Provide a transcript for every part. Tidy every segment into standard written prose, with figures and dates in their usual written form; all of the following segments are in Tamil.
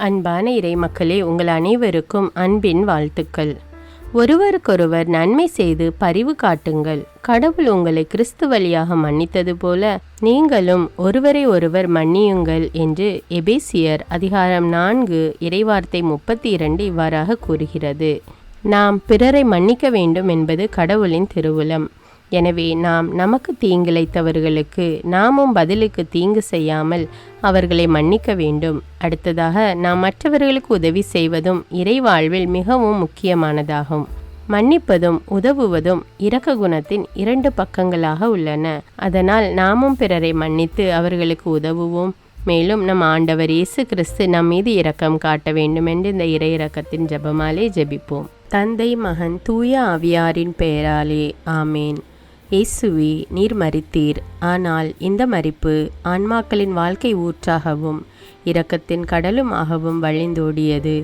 அன்பான இறை மக்களே, உங்கள் அனைவருக்கும் அன்பின் வாழ்த்துக்கள். ஒருவருக்கொருவர் நன்மை செய்து பரிவு காட்டுங்கள். கடவுள் உங்களை கிறிஸ்து வழியாக மன்னித்தது போல நீங்களும் ஒருவரை ஒருவர் மன்னியுங்கள் என்று எபேசியர் அதிகாரம் 4 இறைவார்த்தை 32 இவ்வாறாக கூறுகிறது. நாம் பிறரை மன்னிக்க வேண்டும் என்பது கடவுளின் திருவுளம். எனவே நாம் நமக்கு தீங்கிழைத்தவர்களுக்கு நாமும் பதிலுக்கு தீங்கு செய்யாமல் அவர்களை மன்னிக்க வேண்டும். அடுத்ததாக, நாம் மற்றவர்களுக்கு உதவி செய்வதும் இறை வாழ்வில் மிகவும் முக்கியமானதாகும். மன்னிப்பதும் உதவுவதும் இரக்க குணத்தின் 2 பக்கங்களாக உள்ளன. அதனால் நாமும் பிறரை மன்னித்து அவர்களுக்கு உதவுவோம். மேலும் நம் ஆண்டவர் இயேசு கிறிஸ்து நம் மீது இரக்கம் காட்ட வேண்டும் என்று இந்த இறை இரக்கத்தின் ஜெபமாலே ஜெபிப்போம். தந்தை, மகன், தூய ஆவியாரின் பெயராலே ஆமேன். இயேசுவே, நீர் மரித்தீர். ஆனால் இந்த மரிப்பு ஆன்மாக்களின் வாழ்க்கை ஊற்றாகவும் இரக்கத்தின் கடலுமாகவும் வழிந்தோடியது.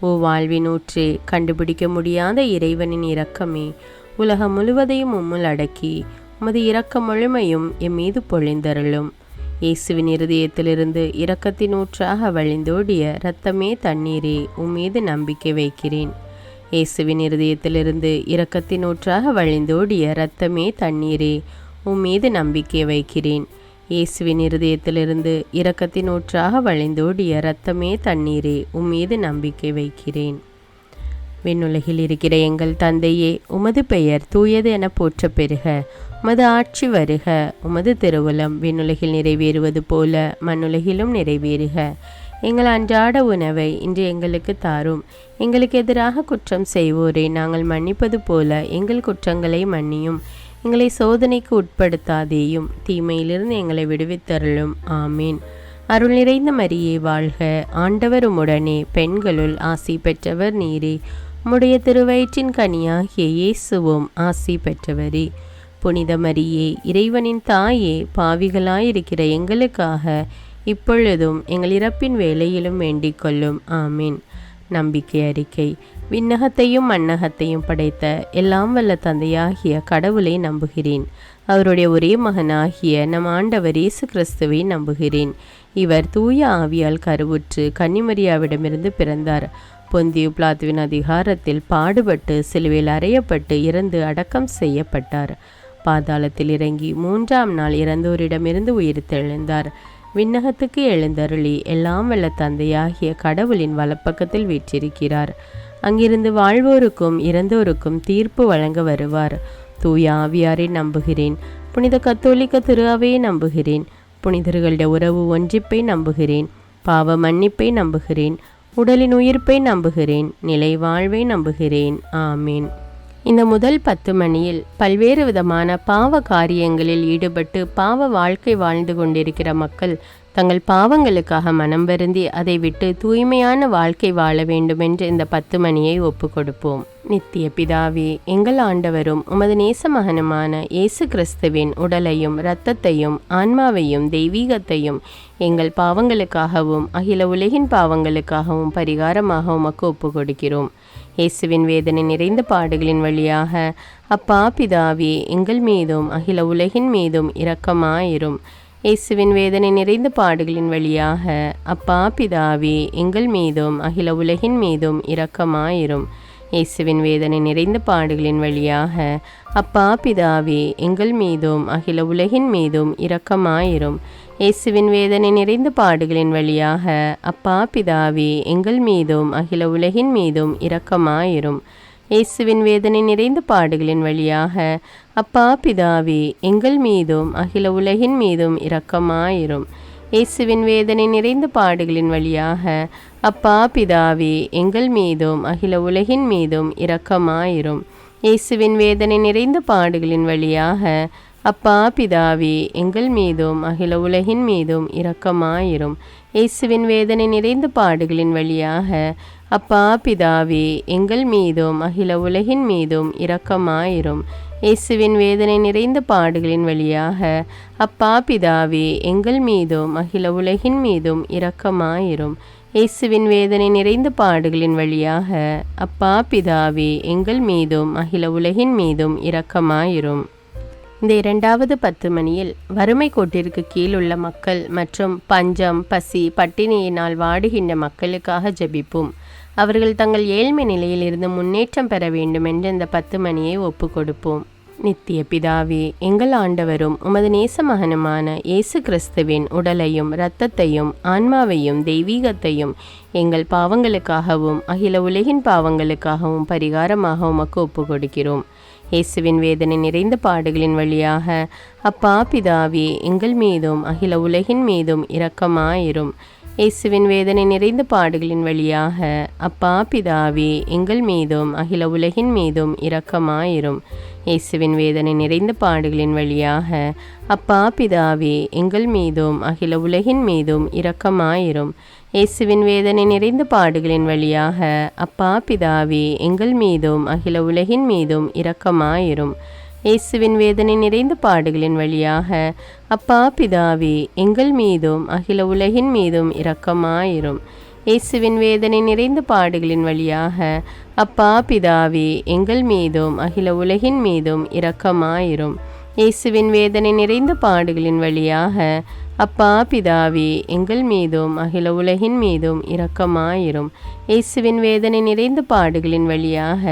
ஓ வாழ்வின் ஊற்றே, கண்டுபிடிக்க முடியாத இறைவனின் இரக்கமே, உலகம் முழுவதையும் உம்முள் அடக்கி உமது இரக்க முழுமையும் எம் மீது பொழிந்தருளும். இயேசுவின் இருதயத்திலிருந்து இரக்கத்தின் ஊற்றாக வழிந்தோடிய இரத்தமே தண்ணீரே, உம்மீது நம்பிக்கை வைக்கிறேன். இயேசுவின் இருதயத்திலிருந்து இரக்கத்தின் ஊற்றாக வழிந்தோடிய இரத்தமே தண்ணீரே, உம்மீது நம்பிக்கை வைக்கிறேன். இயேசுவின் இருதயத்திலிருந்து இரக்கத்தின் ஊற்றாக வழிந்தோடிய இரத்தமே தண்ணீரே, உம்மீது நம்பிக்கை வைக்கிறேன். விண்ணுலகில் இருக்கிற எங்கள் தந்தையே, உமது பெயர் தூயது என போற்ற பெறுக. உமது ஆட்சி வருக. உமது திருவுளம் விண்ணுலகில் நிறைவேறுவது போல மண்ணுலகிலும் நிறைவேறுக. எங்கள் அன்றாட உணவை இன்று எங்களுக்கு தாரும். எங்களுக்கு எதிராக குற்றம் செய்வோரை நாங்கள் மன்னிப்பது போல எங்கள் குற்றங்களை மன்னியும். எங்களை சோதனைக்கு உட்படுத்தாதேயும், தீமையிலிருந்து எங்களை விடுவித்தருளும். ஆமீன். அருள் நிறைந்த மரியே வாழ்க. ஆண்டவர் உம்முடனே, பெண்களுள் ஆசி பெற்றவர் நீரே. உம்முடைய திருவயிற்றின் கனியாகிய இயேசுவும் ஆசி பெற்றவரே. புனித மரியே, இறைவனின் தாயே, பாவிகளாயிருக்கிற எங்களுக்காக இப்பொழுதும் எங்கள் இறப்பின் வேளையிலும் வேண்டிக் கொள்ளும். ஆமீன். நம்பிக்கை அறிக்கை. விண்ணகத்தையும் மண்ணகத்தையும் படைத்த எல்லாம் வல்ல தந்தையாகிய கடவுளை நம்புகிறேன். அவருடைய ஒரே மகனாகிய நம் ஆண்டவர் இயேசு கிறிஸ்துவை நம்புகிறேன். இவர் தூய ஆவியால் கருவுற்று கன்னிமரியாவிடமிருந்து பிறந்தார். பொந்தியு பிலாத்துவின் அதிகாரத்தில் பாடுபட்டு சிலுவையில் அறையப்பட்டு இறந்து அடக்கம் செய்யப்பட்டார். பாதாளத்தில் இறங்கி 3ஆம் நாள் இறந்தோரிடமிருந்து உயிர்த்தெழுந்தார். விண்ணகத்துக்கு எழுந்தருளி எல்லாம் வல்ல தந்தையாகிய கடவுளின் வலப்பக்கத்தில் வீற்றிருக்கிறார். அங்கிருந்து வாழ்வோருக்கும் இறந்தோருக்கும் தீர்ப்பு வழங்க வருவார். தூய ஆவியாரை நம்புகிறேன். புனித கத்தோலிக்க திரு அவையை நம்புகிறேன். புனிதர்களுடைய உறவு ஒன்றிப்பை நம்புகிறேன். பாவ மன்னிப்பை நம்புகிறேன். உடலின் உயிர்ப்பை நம்புகிறேன். நிலை வாழ்வை நம்புகிறேன். ஆமீன். இந்த முதல் 10 மணியில் பல்வேறு விதமான பாவ காரியங்களில் ஈடுபட்டு பாவ வாழ்க்கை வாழ்ந்து கொண்டிருக்கிற மக்கள் தங்கள் பாவங்களுக்காக மனம் வருந்தி அதை விட்டு தூய்மையான வாழ்க்கை வாழ வேண்டுமென்று இந்த 10 மணியை ஒப்பு கொடுப்போம். நித்திய பிதாவே, எங்கள் ஆண்டவரும் உமது நேச மகனுமான இயேசு கிறிஸ்துவின் உடலையும் இரத்தத்தையும் ஆன்மாவையும் தெய்வீகத்தையும் எங்கள் பாவங்களுக்காகவும் அகில உலகின் பாவங்களுக்காகவும் பரிகாரமாக உமக்கு ஒப்பு கொடுக்கிறோம். இயேசுவின் வேதனை நிறைந்த பாடுகளின் வழியாக அப்பா பிதாவே, எங்கள் மீதும் அகில உலகின் மீதும் இரக்கமாயிரும். இயேசுவின் வேதனை நிறைந்த பாடுகளின் வழியாக அப்பா பிதாவே, எங்கள் மீதும் அகில உலகின் மீதும் இரக்கமாயிரும். இயேசுவின் வேதனை நிறைந்த பாடுகளின் வழியாக அப்பா பிதாவே, எங்கள் மீதும் அகில உலகின் மீதும் இரக்கமாயிரும். இயேசுவின் வேதனை நிறைந்த பாடுகளின் வழியாக அப்பா பிதாவே, எங்கள் மீதும் அகில உலகின் மீதும் இரக்கமாயிரும். இயேசுவின் வேதனை நிறைந்த பாடுகளின் வழியாக அப்பா பிதாவே, எங்கள் மீதும் அகில உலகின் மீதும் இரக்கமாயிரும். இயேசுவின் வேதனை நிறைந்த பாடுகளின் வழியாக அப்பா பிதாவே, எங்கள் மீதும் அகில உலகின் மீதும் இரக்கமாயிரும். இயேசுவின் வேதனை நிறைந்த பாடுகளின் வழியாக அப்பா பிதாவே, எங்கள் மீதும் அகில உலகின் மீதும் இரக்கமாயிரும். இயேசுவின் வேதனை நிறைந்த பாடுகளின் வழியாக அப்பா பிதாவே, எங்கள் மீதும் அகில உலகின் மீதும் இரக்கமாயிரும். இயேசுவின் வேதனை நிறைந்த பாடுகளின் வழியாக அப்பா பிதாவே, எங்கள் மீதும் அகில உலகின் மீதும் இரக்கமாயிரும். இயேசுவின் வேதனை நிறைந்த பாடுகளின் வழியாக அப்பா பிதாவே, எங்கள் மீதும் அகில உலகின் மீதும் இரக்கமாயிரும். இந்த இரண்டாவது 10 மணியில் வறுமை கோட்டிற்கு கீழ் உள்ள மக்கள் மற்றும் பஞ்சம், பசி, பட்டினியினால் வாடுகின்ற மக்களுக்காக ஜெபிப்போம். அவர்கள் தங்கள் ஏழ்மை நிலையில் இருந்து முன்னேற்றம் பெற வேண்டும் என்று இந்த 10 மணியை ஒப்பு கொடுப்போம். நித்திய பிதாவே, எங்கள் ஆண்டவரும் உமது நேச மகனுமான இயேசு கிறிஸ்துவின் உடலையும் இரத்தத்தையும் ஆன்மாவையும் தெய்வீகத்தையும் எங்கள் பாவங்களுக்காகவும் அகில உலகின் பாவங்களுக்காகவும் பரிகாரமாக உமக்கு ஒப்பு கொடுக்கிறோம். இயேசுவின் வேதனை நிறைந்த பாடுகளின் வழியாக அப்பா பிதாவே, எங்கள் மீதும் அகில உலகின் மீதும் இரக்கமாயிரும். இயேசுவின் வேதனை நிறைந்த பாடுகளின் வழியாக அப்பா பிதாவே, எங்கள் மீதும் அகில உலகின் மீதும் இரக்கமாயிரும். இயேசுவின் வேதனை நிறைந்த பாடுகளின் வழியாக அப்பா பிதாவே, எங்கள் மீதும் அகில உலகின் மீதும் இரக்கமாயிரும். இயேசுவின் வேதனை நிறைந்த பாடுகளின் வழியாக அப்பா பிதாவே, எங்கள் மீதும் அகில உலகின் மீதும் இரக்கமாயிரும். இயேசுவின் வேதனை நிறைந்த பாடுகளின் வழியாக அப்பா பிதாவே, எங்கள் மீதும் அகில உலகின் மீதும் இரக்கமாயிரும். இயேசுவின் வேதனை நிறைந்த பாடுகளின் வழியாக அப்பா பிதாவே, எங்கள் மீதும் அகில உலகின் மீதும் இரக்கமாயிரும். இயேசுவின் வேதனை நிறைந்த பாடுகளின் வழியாக அப்பா பிதாவே, எங்கள் மீதும் அகில உலகின் மீதும் இரக்கமாயிரும். இயேசுவின் வேதனை நிறைந்த பாடுகளின் வழியாக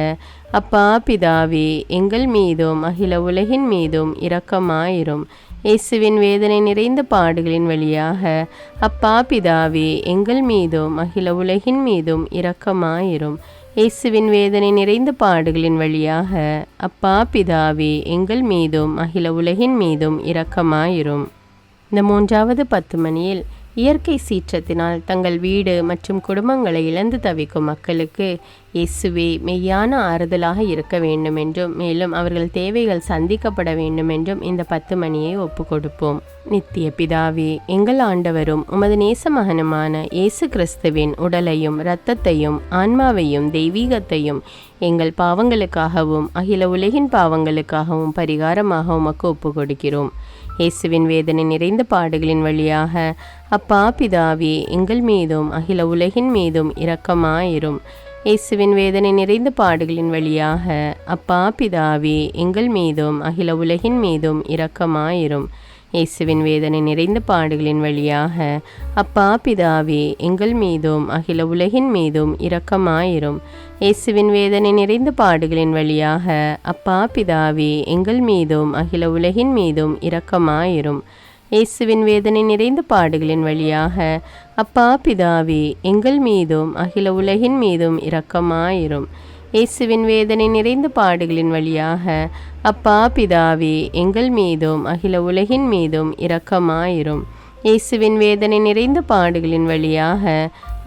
அப்பா பிதாவே, எங்கள் மீதும் அகில உலகின் மீதும் இரக்கமாயிரும். இயேசுவின் வேதனை நிறைந்த பாடுகளின் வழியாக அப்பா பிதாவே, எங்கள் மீதும் அகில உலகின் மீதும் இரக்கமாயிரும். இயேசுவின் வேதனை நிறைந்த பாடுகளின் வழியாக அப்பா பிதாவே, எங்கள் மீதும் அகில உலகின் மீதும் இரக்கமாயிரும். இந்த மூன்றாவது 10 மணியில் இயற்கை சீற்றத்தினால் தங்கள் வீடு மற்றும் குடும்பங்களை இழந்து தவிக்கும் மக்களுக்கு இயேசுவே மெய்யான ஆறுதலாக இருக்க வேண்டும் என்றும், மேலும் அவர்கள் தேவைகள் சந்திக்கப்பட வேண்டும் என்றும் இந்த 10 மணியை ஒப்பு கொடுப்போம். நித்திய பிதாவே, எங்கள் ஆண்டவரும் உமது நேச மகனுமான இயேசு கிறிஸ்துவின் உடலையும் இரத்தத்தையும் ஆன்மாவையும் தெய்வீகத்தையும் எங்கள் பாவங்களுக்காகவும் அகில உலகின் பாவங்களுக்காகவும் பரிகாரமாக உமக்கு ஒப்பு கொடுக்கிறோம். இயேசுவின் வேதனை நிறைந்த பாடுகளின் வழியாக அப்பா பிதாவே, எங்கள் மீதும் அகில உலகின் மீதும் இரக்கமாயிரும். இயேசுவின் வேதனை நிறைந்த பாடுகளின் வழியாக அப்பா பிதாவே, எங்கள் மீதும் அகில உலகின் மீதும் இரக்கமாயிரும். இயேசுவின் வேதனை நிறைந்த பாடுகளின் வழியாக அப்பா பிதாவே, எங்கள் மீதும் அகில உலகின் மீதும் இரக்கமாயிரும். இயேசுவின் வேதனை நிறைந்த பாடுகளின் வழியாக அப்பா பிதாவே, எங்கள் மீதும் அகில உலகின் மீதும் இரக்கமாயிரும். இயேசுவின் வேதனை நிறைந்த பாடுகளின் வழியாக அப்பா பிதாவே, எங்கள் மீதும் அகில உலகின் மீதும் இரக்கமாயிரும். இயேசுவின் வேதனை நிறைந்த பாடுகளின் வழியாக அப்பா பிதாவே, எங்கள் மீதும் அகில உலகின் மீதும் இரக்கமாயிரும். இயேசுவின் வேதனை நிறைந்த பாடுகளின் வழியாக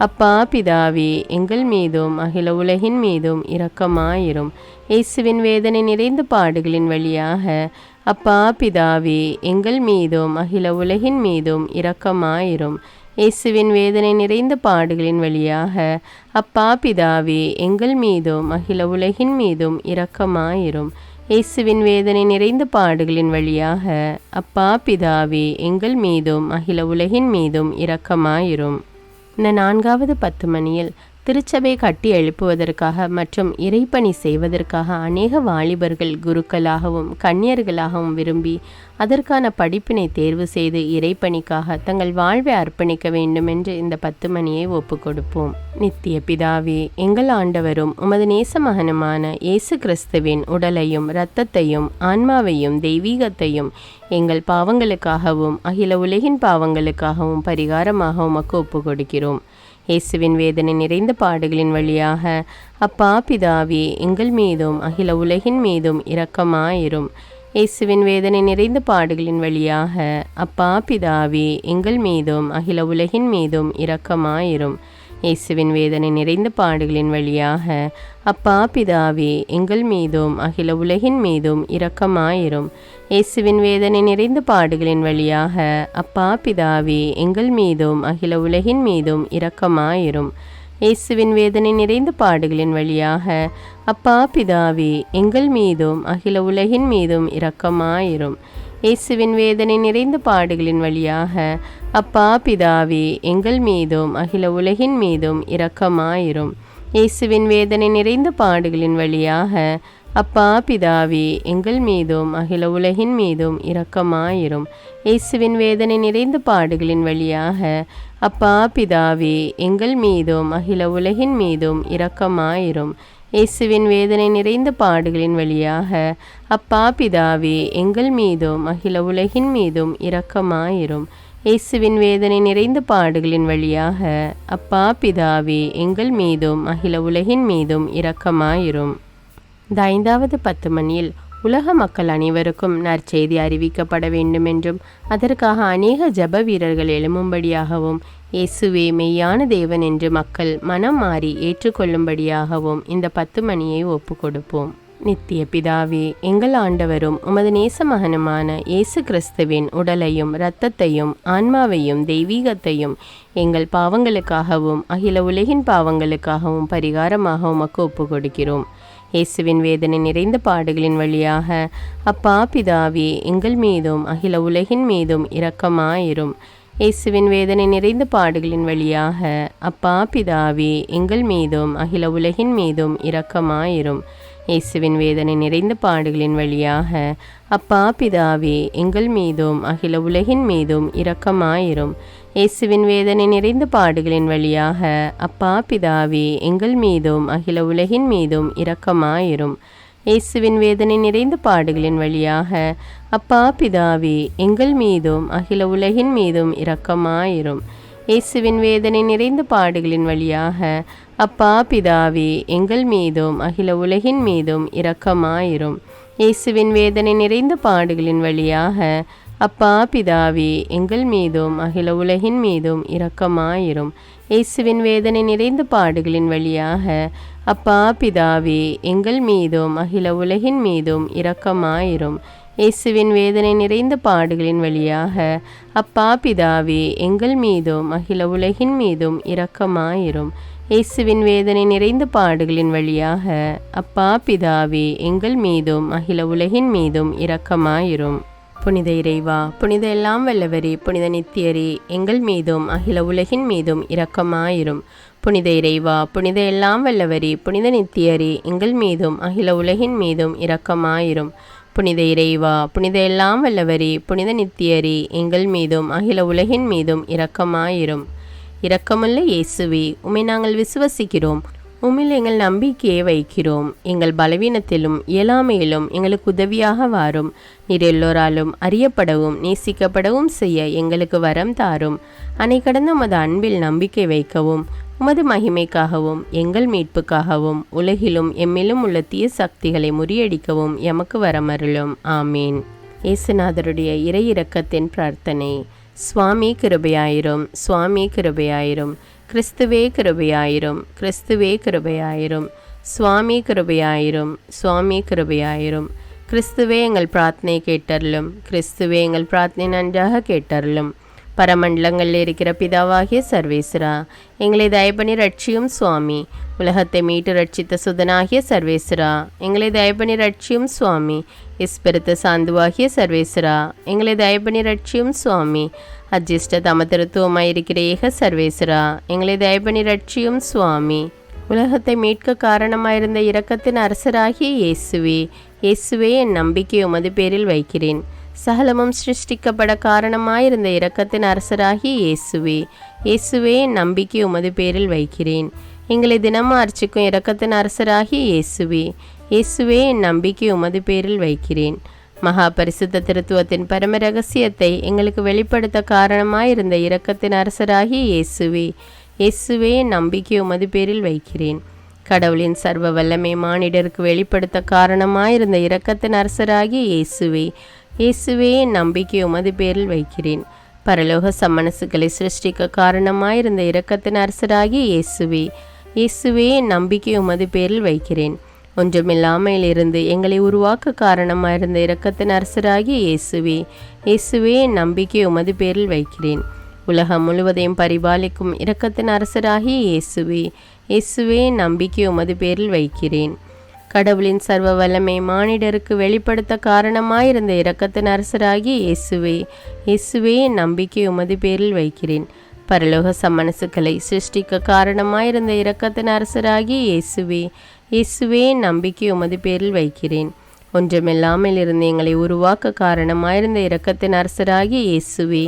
அப்பா பிதாவே, எங்கள் மீதும் அகில உலகின் மீதும் இரக்கமாயிரும். இயேசுவின் வேதனை நிறைந்த பாடுகளின் வழியாக அப்பா பிதாவே, எங்கள் மீதும் அகில உலகின் மீதும் இரக்கமாயிரும். இயேசுவின் வேதனை நிறைந்த பாடுகளின் வழியாக அப்பா பிதாவே, எங்கள் மீதும் அகில உலகின் மீதும் இரக்கமாயிரும். இயேசுவின் வேதனை நிறைந்த பாடுகளின் வழியாக அப்பா பிதாவே, எங்கள் மீதும் அகில உலகின் மீதும் இரக்கமாயிரும். இந்த நான்காவது 10 மணியில் திருச்சபை கட்டி எழுப்புவதற்காக மற்றும் இறைப்பணி செய்வதற்காக அநேக வாலிபர்கள் குருக்களாகவும் கன்னியர்களாகவும் விரும்பி அதற்கான படிப்பினை தேர்வு செய்து இறைப்பணிக்காக தங்கள் வாழ்வை அர்ப்பணிக்க வேண்டும் என்று இந்த 10 மணியை ஒப்பு கொடுப்போம். நித்திய பிதாவே, எங்கள் ஆண்டவரும் உமது நேச மகனுமான இயேசு கிறிஸ்துவின் உடலையும் இரத்தத்தையும் ஆன்மாவையும் தெய்வீகத்தையும் எங்கள் பாவங்களுக்காகவும் அகில உலகின் பாவங்களுக்காகவும் பரிகாரமாக உமக்கு ஒப்பு கொடுக்கிறோம். இயேசுவின் வேதனை நிறைந்த பாடுகளின் வழியாக அப்பா பிதாவே, எங்கள் மீதும் அகில உலகின் மீதும் இரக்கமாயிரும். இயேசுவின் வேதனை நிறைந்த பாடுகளின் வழியாக அப்பா பிதாவே, எங்கள் மீதும் அகில உலகின் மீதும் இரக்கமாயிரும். இயேசுவின் வேதனை நிறைந்த பாடுகளின் வழியாக அப்பா பிதாவே, எங்கள் மீதும் அகில உலகின் மீதும் இரக்கமாயிரும். இயேசுவின் வேதனை நிறைந்த பாடுகளின் வழியாக அப்பா பிதாவே, எங்கள் மீதும் அகில உலகின் மீதும் இரக்கமாயிரும். இயேசுவின் வேதனை நிறைந்த பாடுகளின் வழியாக அப்பா பிதாவே, எங்கள் மீதும் அகில உலகின் மீதும் இரக்கமாயிரும். இயேசுவின் வேதனை நிறைந்த பாடுகளின் வழியாக அப்பா பிதாவே, எங்கள் மீதும் அகில உலகின் மீதும் இரக்கமாயிரும். இயேசுவின் வேதனை நிறைந்த பாடுகளின் வழியாக அப்பா பிதாவே, எங்கள் மீதும் அகில உலகின் மீதும் இரக்கமாயிரும். இயேசுவின் வேதனை நிறைந்த பாடுகளின் வழியாக அப்பா பிதாவே, எங்கள் மீதும் அகில உலகின் மீதும் இரக்கமாயிரும். இயேசுவின் வேதனை நிறைந்த பாடுகளின் வழியாக அப்பா பிதாவே, எங்கள் மீதும் அகில உலகின் மீதும் இரக்கமாயிரும். இயேசுவின் வேதனை நிறைந்த பாடுகளின் வழியாக அப்பா பிதாவே, எங்கள் மீதும் அகில உலகின் மீதும் இரக்கமாயிரும். இந்த 5வது 10 மணியில் உலக மக்கள் அனைவருக்கும் நற்செய்தி அறிவிக்கப்பட வேண்டுமென்றும் அதற்காக அநேக ஜெப வீரர்கள் எழும்பும்படியாகவும் இயேசுவே மெய்யான தேவன் என்று மக்கள் மனம் மாறி ஏற்றுக்கொள்ளும்படியாகவும் இந்த 10 மணியை ஒப்பு கொடுப்போம். நித்திய பிதாவே, எங்கள் ஆண்டவரும் உமது நேச மகனுமான இயேசு கிறிஸ்துவின் உடலையும் இரத்தத்தையும் ஆன்மாவையும் தெய்வீகத்தையும் எங்கள் பாவங்களுக்காகவும் அகில உலகின் பாவங்களுக்காகவும் பரிகாரமாக உமக்கு ஒப்பு கொடுக்கிறோம். இயேசுவின் வேதனை நிறைந்த பாடுகளின் வழியாக அப்பா பிதாவே, எங்கள் மீதும் அகில உலகின் மீதும் இரக்கமாயிரும். இயேசுவின் வேதனை நிறைந்த பாடுகளின் வழியாக அப்பா பிதாவே, எங்கள் மீதும் அகில உலகின் மீதும் இரக்கமாயிரும். இயேசுவின் வேதனை நிறைந்த பாடுகளின் வழியாக அப்பா பிதாவே, எங்கள் மீதும் அகில உலகின் மீதும் இரக்கமாயிரும். இயேசுவின் வேதனை நிறைந்த பாடுகளின் வழியாக அப்பா பிதாவே, எங்கள் மீதும் அகில உலகின் மீதும் இரக்கமாயிரும். இயேசுவின் வேதனை நிறைந்த பாடுகளின் வழியாக அப்பா பிதாவே, எங்கள் மீதும் அகில உலகின் மீதும் இரக்கமாயிரும். இயேசுவின் வேதனை நிறைந்த பாடுகளின் வழியாக அப்பா பிதாவே, எங்கள் மீதும் அகில உலகின் மீதும் இரக்கமாயிரும். இயேசுவின் வேதனை நிறைந்த பாடுகளின் வழியாக அப்பா பிதாவே, எங்கள் மீதும் அகில உலகின் மீதும் இரக்கமாயிரும். இயேசுவின் வேதனை நிறைந்த பாடுகளின் வழியாக அப்பா பிதாவே, எங்கள் மீதும் அகில உலகின் மீதும் இரக்கமாயிரும். இயேசுவின் வேதனை நிறைந்த பாடுகளின் வழியாக அப்பா பிதாவே, எங்கள் மீதும் அகில உலகின் மீதும் இரக்கமாயிரும். இயேசுவின் வேதனை நிறைந்த பாடுகளின் வழியாக அப்பா பிதாவே, எங்கள் மீதும் அகில உலகின் மீதும் இரக்கமாயிரும். புனித இறைவா, புனித எல்லாம் வல்லவரே, புனித நித்தியரே, எங்கள் மீதும் அகில உலகின் மீதும் இரக்கமாயிரும். புனித இறைவா, புனித எல்லாம் வல்லவரே, புனித நித்தியரே, எங்கள் மீதும் அகில உலகின் மீதும் இரக்கமாயிரும். புனித இறைவா, புனித எல்லாம் வல்லவரே, புனித நித்தியரே, எங்கள் மீதும் அகில உலகின் மீதும் இரக்கமாயிரும். இரக்கமுள்ள இயேசுவே, உம்மை நாங்கள் விசுவசிக்கிறோம், உம்மில் எங்கள் நம்பிக்கையை வைக்கிறோம். எங்கள் பலவீனத்திலும் இயலாமையிலும் எங்களுக்கு உதவியாக வாரும். நீர் எல்லோராலும் அறியப்படவும் நேசிக்கப்படவும் செய்ய எங்களுக்கு வரம் தாரும். அணை கடந்த உமது அன்பில் நம்பிக்கை வைக்கவும் உமது மகிமைக்காகவும் எங்கள் மீட்புக்காகவும் உலகிலும் எம்மிலும் உள்ள தீய சக்திகளை முறியடிக்கவும் எமக்கு வரமருளும். ஆமீன். இயேசுநாதருடைய இறை இரக்கத்தின் பிரார்த்தனை. சுவாமி கிருபையாயிரும், சுவாமி கிருபையாயிரும். கிறிஸ்துவே கிருபையாயிரும், கிறிஸ்துவே கிருபையாயிரும். சுவாமி கிருபையாயிரும், சுவாமி கிருபையாயிரும். கிறிஸ்துவே எங்கள் பிரார்த்தனை கேட்டருளும், கிறிஸ்துவே எங்கள் பிரார்த்தனை நன்றாக கேட்டருளும். பரமண்டலங்களில் இருக்கிற பிதாவாகிய சர்வேஸ்வரா, எங்களை தயபணி ரட்சியும் சுவாமி. உலகத்தை மீட்டு ரட்சித்த சுதனாகிய சர்வேஸ்வரா, எங்களை தயபணி ரட்சியும் சுவாமி. இஸ்பெருத்த சாந்துவாகிய சர்வேஸ்வரா, எங்களை தயபணி ரட்சியும் சுவாமி. அஜிஷ்ட தமதிருத்துவமாயிருக்கிற ஏக சர்வேஸ்வரா, எங்களை தயபணி ரட்சியும் சுவாமி. உலகத்தை மீட்க காரணமாயிருந்த இரக்கத்தின் அரசராகிய இயேசுவே, இயேசுவே என் நம்பிக்கை உமது பேரில் வைக்கிறேன். சகலமும் சிருஷ்டிக்கப்பட காரணமாயிருந்த இரக்கத்தின் அரசராகிய இயேசுவே, இயேசுவே என் நம்பிக்கை உமது பேரில் வைக்கிறேன். எங்களை தினமும் அர்ச்சிக்கும் இரக்கத்தின் அரசராகிய இயேசுவே, இயேசுவே என் நம்பிக்கை உமது பேரில் வைக்கிறேன். மகா பரிசுத்த திருத்துவத்தின் பரம ரகசியத்தை எங்களுக்கு வெளிப்படுத்த காரணமாயிருந்த இரக்கத்தின் அரசராகிய இயேசுவே, இயேசுவே என் நம்பிக்கை உமது பேரில் வைக்கிறேன். கடவுளின் சர்வ வல்லமை மானிடருக்கு வெளிப்படுத்த காரணமாயிருந்த இரக்கத்தின் அரசராகிய இயேசுவே, இயேசுவே என் நம்பிக்கை உமது பேரில் வைக்கிறேன். பரலோக சம்மனசுகளை சிருஷ்டிக்க காரணமாயிருந்த இரக்கத்தின் அரசராகிய இயேசுவே, இயேசுவே என் நம்பிக்கை உமது பேரில் வைக்கிறேன். ஒன்றுமில்லாமையிலிருந்து எங்களை உருவாக்க காரணமாயிருந்த இரக்கத்தின் அரசராகிய இயேசுவே, இயேசுவே என் நம்பிக்கை உமது பேரில் வைக்கிறேன். உலகம் முழுவதையும் பரிபாலிக்கும் இரக்கத்தின் அரசராகிய இயேசுவே, இயேசுவே என் நம்பிக்கை உமது பேரில் வைக்கிறேன். கடவுளின் சர்வ வல்லமை மானிடருக்கு வெளிப்படுத்த காரணமாயிருந்த இரக்கத்தின் அரசராகிய இயேசுவே, இயேசுவே என் நம்பிக்கை உமது பேரில் வைக்கிறேன். பரலோக சம்மனசுக்களை சிருஷ்டிக்க காரணமாயிருந்த இரக்கத்தின் அரசராகிய இயேசுவே, இயேசுவே நம்பிக்கை உமது பேரில் வைக்கிறேன். ஒன்றுமில்லாமல் இருந்து எங்களை உருவாக்க காரணமாயிருந்த இரக்கத்தின் அரசராகிய இயேசுவே,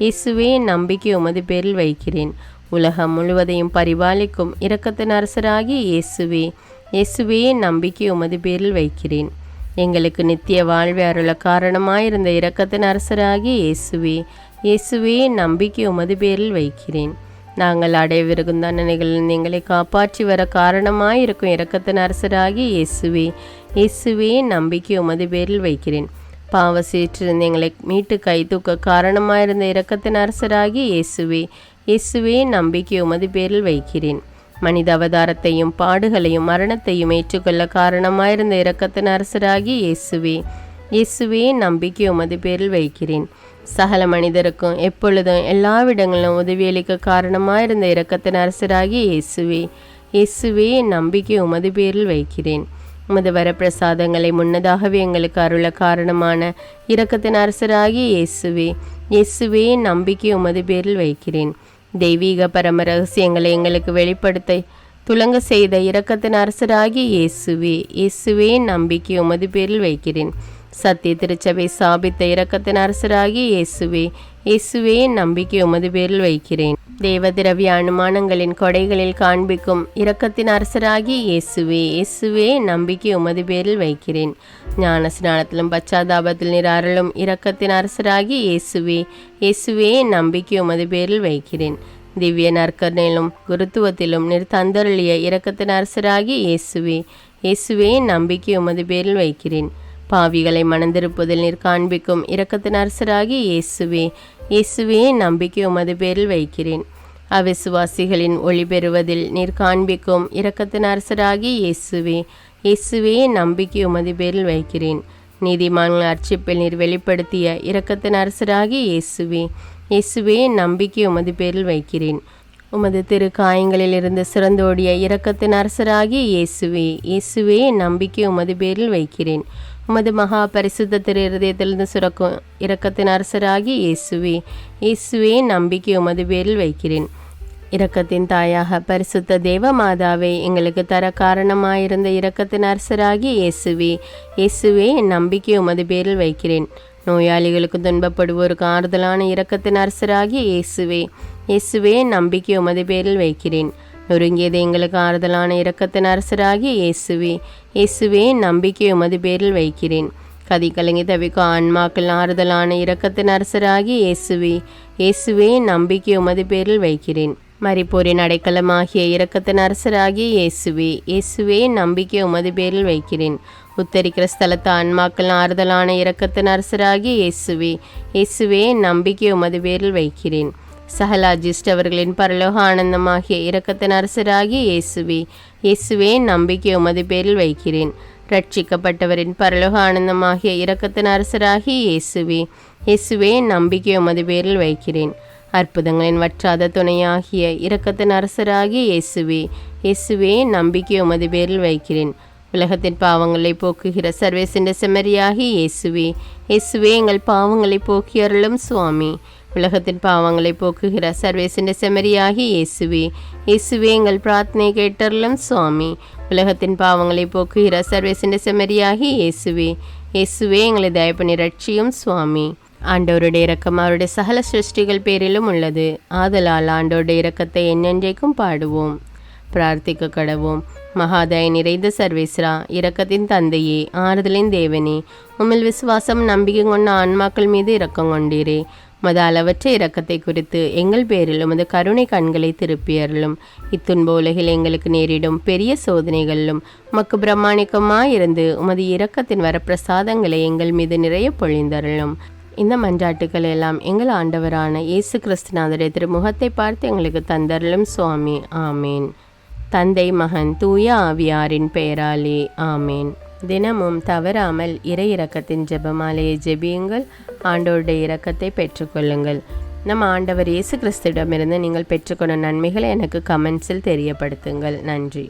இயேசுவே நம்பிக்கை உமது பேரில் வைக்கிறேன். உலகம் முழுவதையும் பரிபாலிக்கும் இரக்கத்தின் அரசராகிய இயேசுவே, இயேசுவே நம்பிக்கை உமது பேரில் வைக்கிறேன். எங்களுக்கு நித்திய வாழ்வை அருள காரணமாயிருந்த இரக்கத்தின் அரசராகிய இயேசுவே, இயேசுவே நம்பிக்கை உமது பேரில் வைக்கிறேன். நாங்கள் அடையவிருக்கும் தண்டனைகளில் எங்களை காப்பாற்றி வர காரணமாயிருக்கும் இரக்கத்தின் அரசராகிய இயேசுவே, இயேசுவே நம்பிக்கை உமது பேரில் வைக்கிறேன். பாவ சீற்றிருந்து எங்களை மீட்டு கை தூக்க காரணமாயிருந்த இரக்கத்தின் அரசராகிய இயேசுவே, இயேசுவே நம்பிக்கை உமது பேரில் வைக்கிறேன். மனித அவதாரத்தையும் பாடுகளையும் மரணத்தையும் ஏற்றுக்கொள்ள காரணமாயிருந்த இரக்கத்தின் அரசராகிய இயேசுவே, இயேசுவே நம்பிக்கை உமது பேரில் வைக்கிறேன். சகல மனிதருக்கும் எப்பொழுதும் எல்லாவிடங்களிலும் உதவியளிக்க காரணமாயிருந்த இரக்கத்தின் அரசராகிய இயேசுவே, இயேசுவே நம்பிக்கை உமது பேரில் வைக்கிறேன். உமது வரப்பிரசாதங்களை முன்னதாகவே எங்களுக்கு அருள காரணமான இரக்கத்தின் அரசராகிய இயேசுவே, இயேசுவே நம்பிக்கை உமது பேரில் வைக்கிறேன். தெய்வீக பரம ரகசியங்களை எங்களுக்கு வெளிப்படுத்த துலங்க செய்த இரக்கத்தின் அரசராகிய இயேசுவே, இயேசுவே நம்பிக்கை உமது பேரில் வைக்கிறேன். சத்திய திருச்சபை சாபித்த இரக்கத்தின் அரசராகிய இயேசுவே, இயேசுவே நம்பிக்கை உமது பேரில் வைக்கிறேன். தேவ திரவிய அனுமானங்களின் கொடைகளில் காண்பிக்கும் இரக்கத்தின் அரசராகிய இயேசுவே, இயேசுவே நம்பிக்கை உமது பேரில் வைக்கிறேன். ஞான ஸ்நானத்திலும் பச்சாதாபத்தில் நீர் அருளும் இரக்கத்தின் அரசராகிய இயேசுவே, இயேசுவே நம்பிக்கை உமது பேரில் வைக்கிறேன். திவ்ய நற்கரணையிலும் குருத்துவத்திலும் நீர் தந்தருளிய இரக்கத்தின் அரசராகிய இயேசுவே, இயேசுவே நம்பிக்கை உமது பேரில் வைக்கிறேன். பாவிகளை மணந்திருப்பதில் நீர் காண்பிக்கும் இரக்கத்தின் அரசராகிய இயேசுவே, இயேசுவே நம்பிக்கை உமது பேரில் வைக்கிறேன். அவிசுவாசிகளின் ஒளி பெறுவதில் நீர் காண்பிக்கும் இரக்கத்தின் அரசராகிய இயேசுவே, இயேசுவே நம்பிக்கை உமது பேரில் வைக்கிறேன். நீதிமான்கள் அர்ச்சிப்பில் நீர் வெளிப்படுத்திய இரக்கத்தின் அரசராகிய இயேசுவே, இயேசுவே நம்பிக்கை உமது பேரில் வைக்கிறேன். உமது திரு காயங்களில் இருந்து சிறந்தோடிய இரக்கத்தின் அரசராகிய இயேசுவே, இயேசுவே நம்பிக்கை உமது பேரில் வைக்கிறேன். உமது மகா பரிசுத்த திரு இருதயத்திலிருந்து சுரக்கும் இரக்கத்தின் அரசராகிய இயேசுவே, இயேசுவே நம்பிக்கை உமது பேரில் வைக்கிறேன். இரக்கத்தின் தாயாக பரிசுத்த தேவ மாதாவை எங்களுக்கு தர காரணமாயிருந்த இரக்கத்தின் அரசராகிய இயேசுவே, இயேசுவே நம்பிக்கை உமது பேரில் வைக்கிறேன். நோயாளிகளுக்கு துன்பப்படுவோருக்கு ஆறுதலான இரக்கத்தின் அரசராகிய இயேசுவே, இயேசுவே நம்பிக்கை உமது பேரில் வைக்கிறேன். நொறுங்கியது எங்களுக்கு ஆறுதலான இரக்கத்தின் அரசராகிய இயேசுவே, இயேசுவே நம்பிக்கை உமது பேரில் வைக்கிறேன். கதி கலங்கி தவிக்கும் ஆன்மாக்கள் ஆறுதலான இரக்கத்தின் அரசராகிய இயேசுவே, இயேசுவே நம்பிக்கை உமது பேரில் வைக்கிறேன். மரிப்போரின் அடைக்கலமாகிய இரக்கத்தின் அரசராகிய இயேசுவே, இயேசுவே நம்பிக்கை உமது பேரில் வைக்கிறேன். உத்தரிக்கிற ஸ்தலத்து ஆன்மாக்கள் ஆறுதலான இரக்கத்தின் அரசராகிய இயேசுவே, இயேசுவே நம்பிக்கை உமது பேரில் வைக்கிறேன். சகல அஜிஷ்டவர்களின் பரலோக ஆனந்தமாகிய இரக்கத்தின் அரசராகிய இயேசுவே, இயேசுவே நம்பிக்கை உமது பேரில் வைக்கிறேன். ரட்சிக்கப்பட்டவரின் பரலோக ஆனந்தமாகிய இரக்கத்தின் அரசராகிய இயேசுவே, இயேசுவே நம்பிக்கை உமது பேரில் வைக்கிறேன். அற்புதங்களின் வற்றாத துணையாகிய இரக்கத்தின் அரசராகிய இயேசுவே, இயேசுவே நம்பிக்கை உமது பேரில் வைக்கிறேன். உலகத்தின் பாவங்களை போக்குகிற சர்வேசின்ற செம்மறியாகி இயேசுவே, இயேசுவே எங்கள் பாவங்களை போக்கி அருளும் சுவாமி. உலகத்தின் பாவங்களை போக்குகிற சர்வேசின்ற செம்மறியாகி இயேசுவே, இயேசுவே எங்கள் பிரார்த்தனை கேட்டருளும் சுவாமி. உலகத்தின் பாவங்களை போக்குகிற சர்வேசின்ற செம்மறியாகி இயேசுவே, இயேசுவே எங்களை தயப்பனி ரட்சியும் சுவாமி. ஆண்டவருடைய இரக்கம் அவருடைய சகல சிருஷ்டிகள் பேரிலும் உள்ளது. ஆதலால் ஆண்டவருடைய இரக்கத்தை என்னென்றைக்கும் பாடுவோம். பிரார்த்திக்க கடவோம். மகாதய நிறைந்த சர்வேஸ்வரா, இரக்கத்தின் தந்தையே, ஆறுதலின் தேவனே, உம்மில் விசுவாசம் நம்பிக்கை கொண்ட ஆன்மாக்கள் மீது இரக்கம் கொண்டீரே. உமது அளவற்ற இரக்கத்தை குறித்து எங்கள் பேரில் உமது கருணை கண்களை திருப்பியருளும். இத்துன்ப உலகில் எங்களுக்கு நேரிடும் பெரிய சோதனைகளிலும் உமக்கு பிரமாணிக்கமாயிருந்து உமது இரக்கத்தின் வரப்பிரசாதங்களை எங்கள் மீது நிறைய பொழிந்தருளும். இந்த மன்றாட்டுக்கள் எல்லாம் எங்கள் ஆண்டவரான இயேசு கிறிஸ்துநாதரை திருமுகத்தை பார்த்து எங்களுக்கு தந்தருளும் சுவாமி. ஆமேன். தந்தை, மகன், தூய ஆவியாரின் பெயராலே ஆமேன். தினமும் தவறாமல் இறை இரக்கத்தின் ஜெபமாலையை ஜெபியுங்கள். ஆண்டவருடைய இரக்கத்தை பெற்றுக்கொள்ளுங்கள். நம் ஆண்டவர் இயேசு கிறிஸ்துவிடமிருந்து நீங்கள் பெற்றுக்கொண்ட நன்மைகளை எனக்கு கமெண்ட்ஸில் தெரியப்படுத்துங்கள். நன்றி.